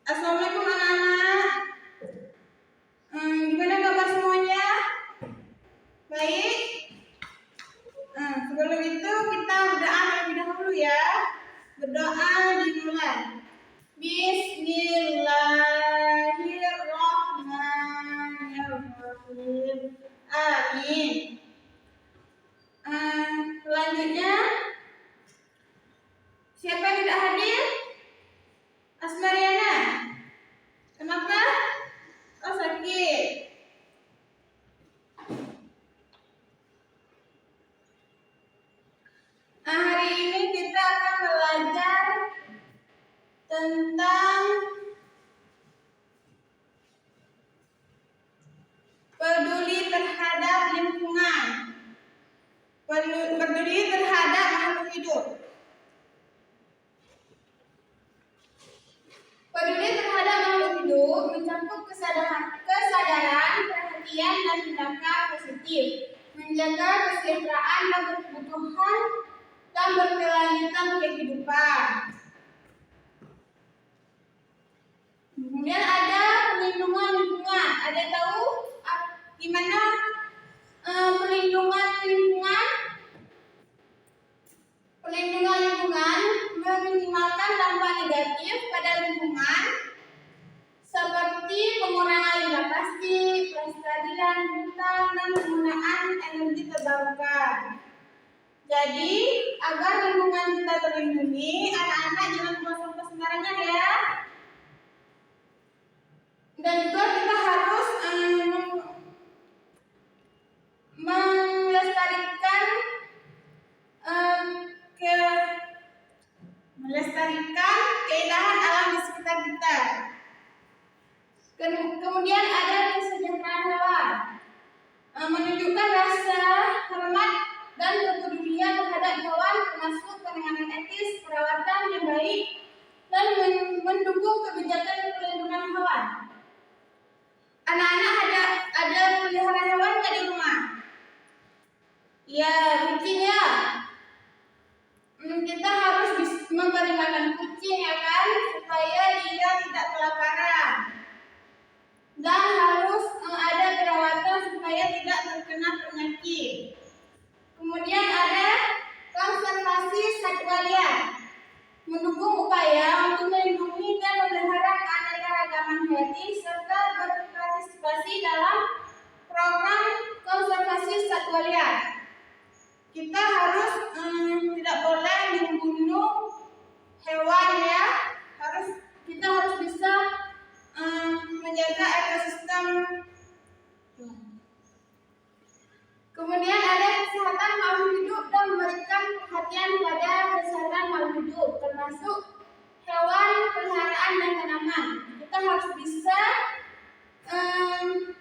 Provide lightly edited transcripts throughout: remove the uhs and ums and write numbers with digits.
Assalamualaikum anak-anak. Gimana kabar semuanya? Baik. Sebelum itu kita berdoa terlebih dahulu ya. Berdoa dimulai. Bismillahirrahmanirrahim. Amin. Selanjutnya, siapa yang tidak hadir? Asmariana. Kenapa? Oh, sakit. Hari ini kita akan belajar tentang peduli terhadap lingkungan, peduli terhadap makhluk hidup. Peduli terhadap makhluk hidup mencakup kesadaran, perhatian, dan tindakan positif, menjaga kesejahteraan dan kebutuhan dan berkelanjutan kehidupan. Kemudian ada perlindungan lingkungan. Ada tahu gimana perlindungan lingkungan? Perlindungan lingkungan meminimalkan dampak negatif pada lingkungan seperti pengurangan limbah plastik, pelestarian hutan, dan penggunaan energi terbarukan. Jadi, agar lingkungan kita terlindungi, anak-anak jangan buang sampah sembarangan ya. Dan juga kita harus melestarikan keindahan alam di sekitar kita. Kemudian ada kesejahteraan hewan, menunjukkan rasa hormat dan kepedulian terhadap hewan, termasuk penanganan etis, perawatan yang baik, dan mendukung kebijakan perlindungan hewan. Anak-anak ada pelihara hewan nggak di rumah? Ya, kucing ya. Kita harus memberi makan kucing ya kan, supaya dia tidak kelaparan. Dan harus ada perawatan supaya tidak terkena penyakit. Kemudian ada konservasi satwa liar, mendukung upaya untuk melindungi dan memelihara keanekaragaman hayati serta berpartisipasi dalam program konservasi satwa liar. Kita harus tidak boleh membunuh hewan ya. Kita harus bisa menjaga ekosistem. Kemudian ada kesehatan makhluk hidup dan memberikan perhatian pada kesehatan makhluk hidup, termasuk hewan, peliharaan, dan tanaman. Kita harus bisa,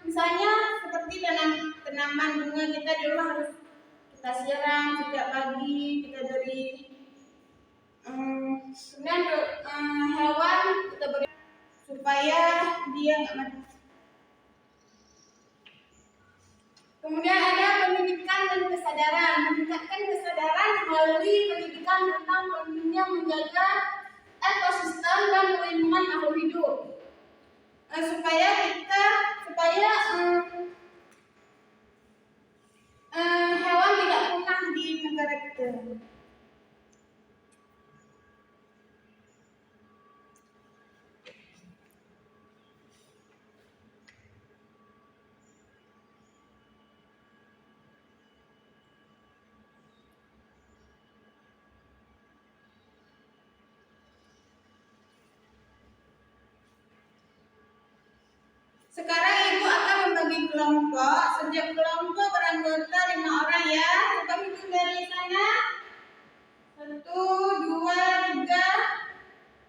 misalnya seperti tanaman bunga kita di rumah harus kita siram setiap pagi, kita beri. Kemudian hewan kita beri supaya dia nggak mati. Kemudian ada pendidikan dan kesadaran, meningkatkan kesadaran melalui pendidikan tentang pentingnya menjaga ekosistem dan perlindungan makhluk hidup, supaya hewan tidak punah di negara kita. Sekarang ibu akan membagi kelompok. Setiap kelompok beranggota 5 orang ya. Coba hitung dari sana. 1, 2, 3,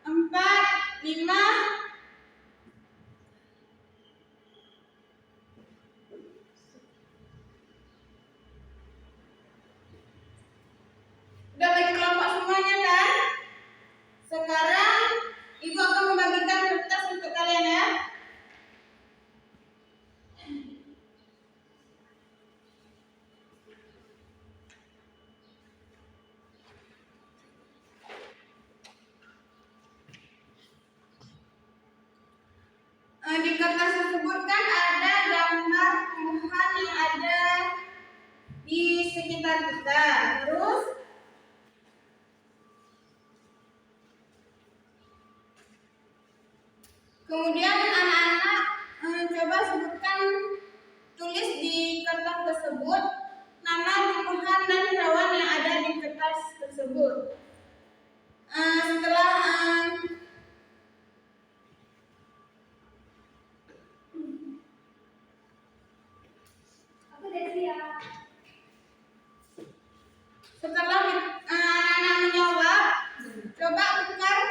4, 5. Udah bagi kelompok semuanya kan? Sekarang ibu akan membagikan kertas untuk kalian ya. sekitar kita. Terus kemudian anak-anak coba sebutkan, tulis di kertas tersebut nama tumbuhan dan hewan yang ada di kertas tersebut. Setelah anak-anak menjawab, coba tukar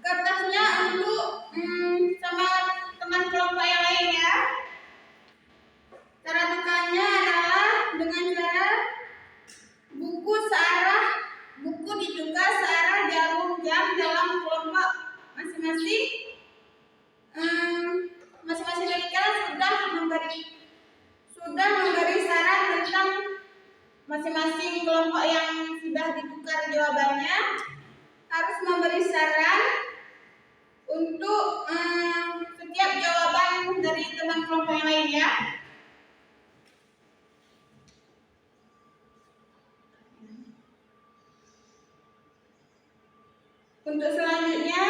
kertasnya untuk sama teman kelompok yang lain ya. Cara tukarnya adalah dengan cara buku ditukar searah jarum jam dalam kelompok masing-masing. Masing-masing dari kalian sudah memberi saran tentang masing-masing kelompok yang sudah ditukar jawabannya, harus memberi saran untuk setiap jawaban dari teman kelompok yang lain ya. Untuk selanjutnya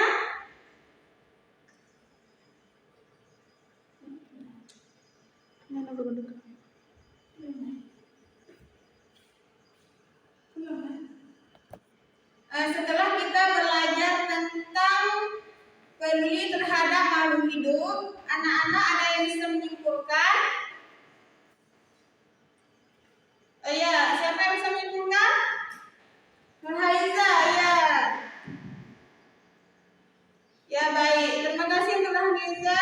setelah kita belajar tentang peduli terhadap makhluk hidup, anak-anak ada yang bisa menyimpulkan? Ya, siapa yang bisa menyimpulkan? Nurhaliza, ya. Ya baik, terima kasih Nurhaliza.